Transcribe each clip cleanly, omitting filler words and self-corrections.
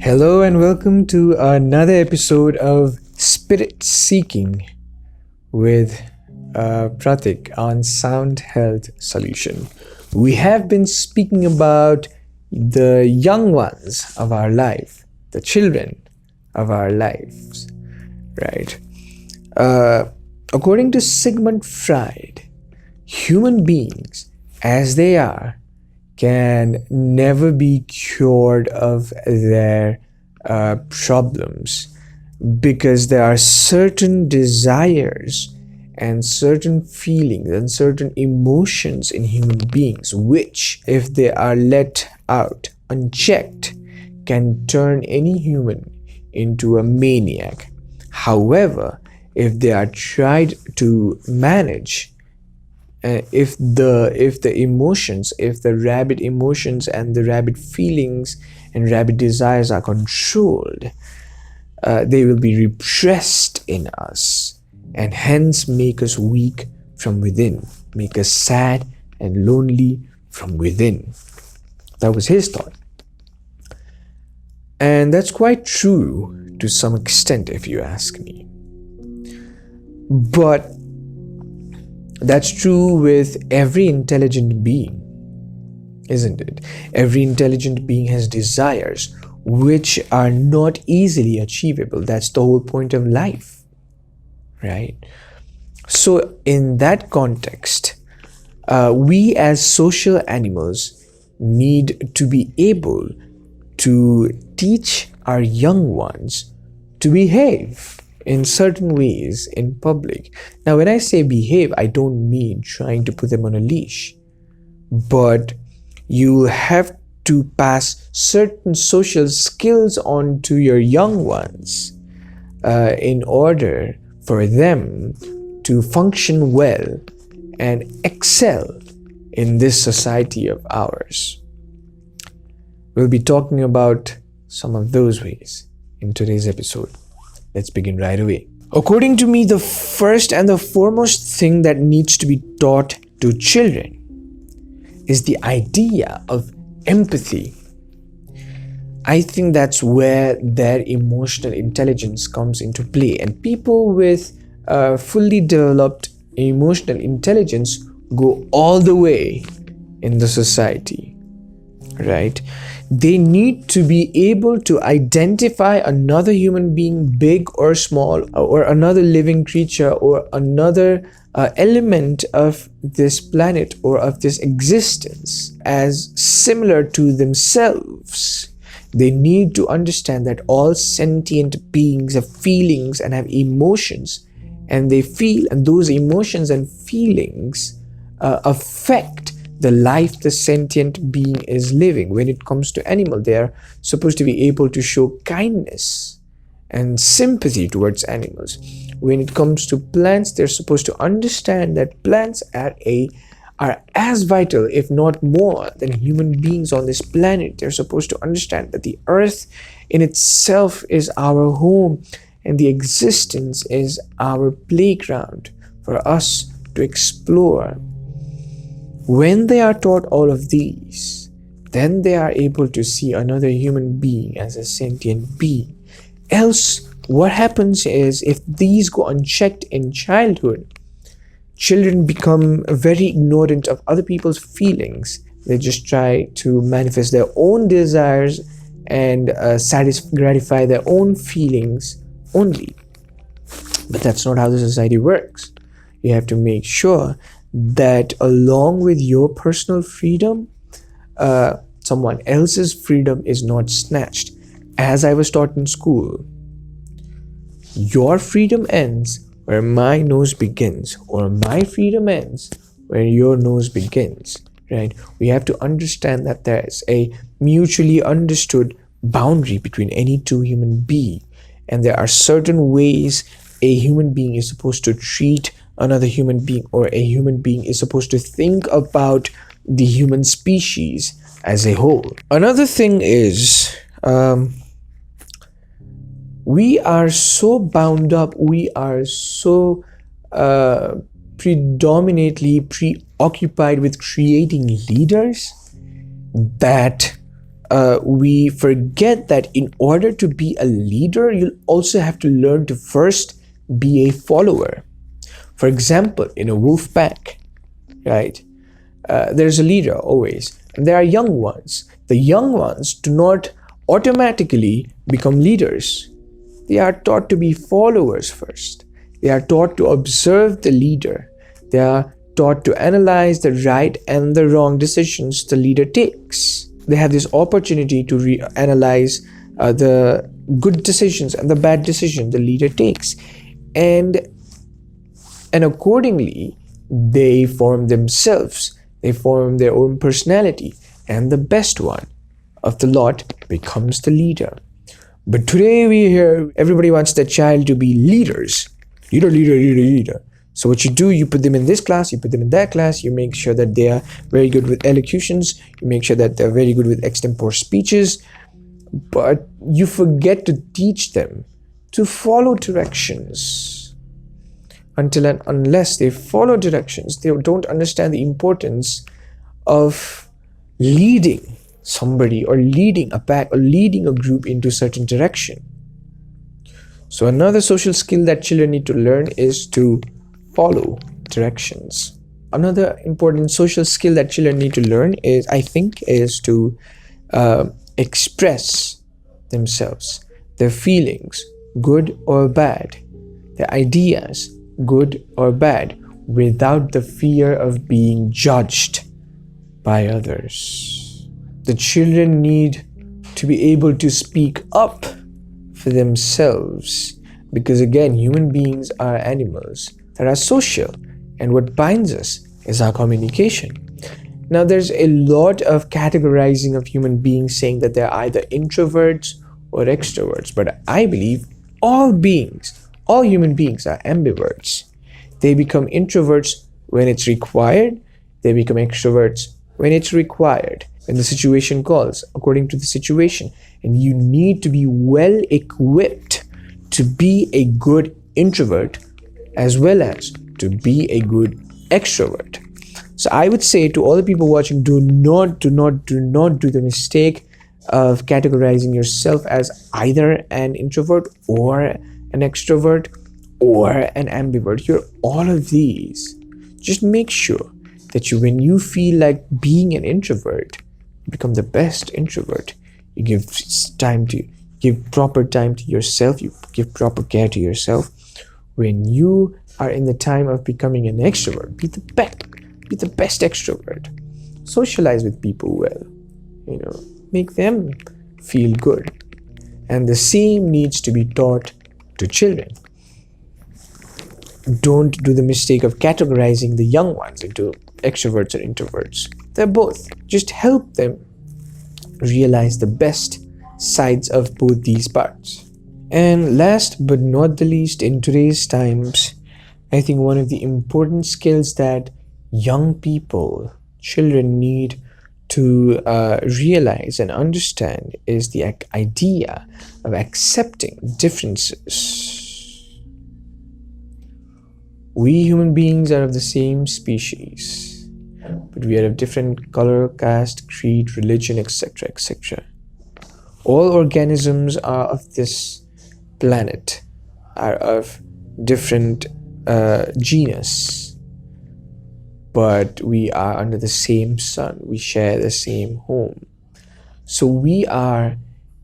Hello and welcome to another episode of Spirit Seeking with Pratik on Sound Health Solution. We have been speaking about the young ones of our life, the children of our lives, right? According to Sigmund Freud, human beings, as they are, can never be cured of their problems because there are certain desires and certain feelings and certain emotions in human beings which, if they are let out unchecked, can turn any human into a maniac. However, if they are tried to manage, if the emotions, if the rabid emotions and the rabid feelings and rabid desires are controlled, they will be repressed in us and hence make us weak from within, make us sad and lonely from within. That was his thought. And that's quite true to some extent, if you ask me. But that's true with every intelligent being, isn't it? Every intelligent being has desires which are not easily achievable. That's the whole point of life, right? So, in that context, we as social animals need to be able to teach our young ones to behave in certain ways in public. Now, when I say behave, I don't mean trying to put them on a leash, but you have to pass certain social skills on to your young ones in order for them to function well and excel in this society of ours. We'll be talking about some of those ways in today's episode. Let's begin right away. According to me, the first and the foremost thing that needs to be taught to children is the idea of empathy. I think that's where their emotional intelligence comes into play. And people with fully developed emotional intelligence go all the way in the society, right? They need to be able to identify another human being, big or small, or another living creature, or another element of this planet or of this existence as similar to themselves. They need to understand that all sentient beings have feelings and have emotions, and they feel, and those emotions and feelings affect the life the sentient being is living. When it comes to animal, they are supposed to be able to show kindness and sympathy towards animals. When it comes to plants, they're supposed to understand that plants are as vital, if not more, than human beings on this planet. They're supposed to understand that the earth in itself is our home and the existence is our playground for us to explore. When they are taught all of these, then they are able to see another human being as a sentient being. Else, what happens is, if these go unchecked in childhood, children become very ignorant of other people's feelings. They just try to manifest their own desires and gratify their own feelings only. But that's not how the society works. You have to make sure that along with your personal freedom, someone else's freedom is not snatched. As I was taught in school, your freedom ends where my nose begins, or my freedom ends where your nose begins, right? We have to understand that there's a mutually understood boundary between any two human beings, and there are certain ways a human being is supposed to treat another human being, or a human being is supposed to think about the human species as a whole. Another thing is, we are so bound up, we are so predominantly preoccupied with creating leaders that we forget that in order to be a leader, you'll also have to learn to first be a follower. For example, in a wolf pack, right? There's a leader always, and there are young ones. The young ones do not automatically become leaders. They are taught to be followers first. They are taught to observe the leader. They are taught to analyze the right and the wrong decisions the leader takes. They have this opportunity to analyze the good decisions and the bad decisions the leader takes. And accordingly, they form themselves. They form their own personality. And the best one of the lot becomes the leader. But today we hear everybody wants their child to be leaders. Leader. So what you do, you put them in this class, you put them in that class, you make sure that they are very good with elocutions, you make sure that they're very good with extempore speeches, but you forget to teach them to follow directions. Until and unless they follow directions, they don't understand the importance of leading somebody or leading a pack or leading a group into a certain direction. So another social skill that children need to learn is to follow directions. Another important social skill that children need to learn is to express themselves, their feelings, good or bad, their ideas, good or bad, without the fear of being judged by others. The children need to be able to speak up for themselves, because again, human beings are animals that are social, and what binds us is our communication. Now, there's a lot of categorizing of human beings saying that they're either introverts or extroverts, but I believe all human beings are ambiverts. They become introverts when it's required, they become extroverts when it's required, when the situation calls, according to the situation. And you need to be well equipped to be a good introvert as well as to be a good extrovert. So I would say to all the people watching, do not do the mistake of categorizing yourself as either an introvert or an extrovert or an ambivert. You're all of these. Just make sure that when you feel like being an introvert, you become the best introvert. You give proper time to yourself. You give proper care to yourself. When you are in the time of becoming an extrovert, be the best extrovert. Socialize with people well. Make them feel good. And the same needs to be taught to children. Don't do the mistake of categorizing the young ones into extroverts or introverts. They're both. Just help them realize the best sides of both these parts. And last but not the least, in today's times, I think one of the important skills that young people, children need to realize and understand is the idea of accepting differences. We human beings are of the same species, but we are of different color, caste, creed, religion, etc., etc. All organisms are of this planet, are of different genus, but we are under the same sun. We share the same home. So we are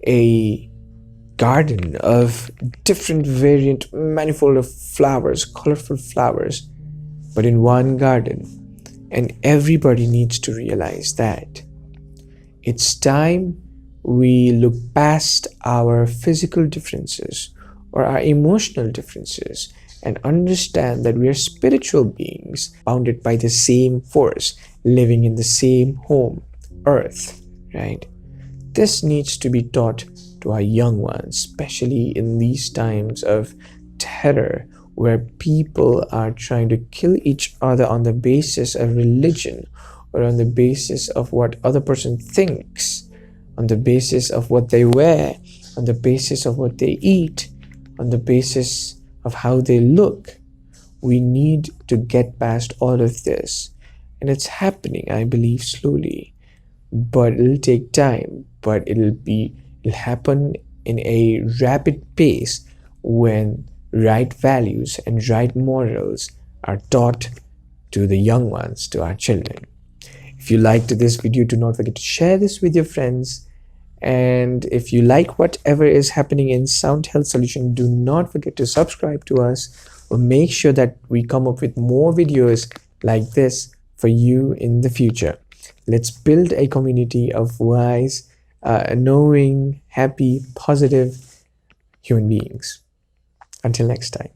a garden of different variant, manifold of flowers, colorful flowers, but in one garden. And everybody needs to realize that. It's time we look past our physical differences or our emotional differences and understand that we are spiritual beings bounded by the same force, living in the same home, earth, right? This needs to be taught to our young ones, especially in these times of terror where people are trying to kill each other on the basis of religion or on the basis of what other person thinks, on the basis of what they wear, on the basis of what they eat, on the basis of how they look. We need to get past all of this, and it's happening, I believe, slowly. but it'll take time, but it'll happen in a rapid pace when right values and right morals are taught to the young ones, to our children. If you liked this video, do not forget to share this with your friends. And if you like whatever is happening in Sound Health Solution, do not forget to subscribe to us, or make sure that we come up with more videos like this for you in the future. Let's build a community of wise, knowing, happy, positive human beings. Until next time.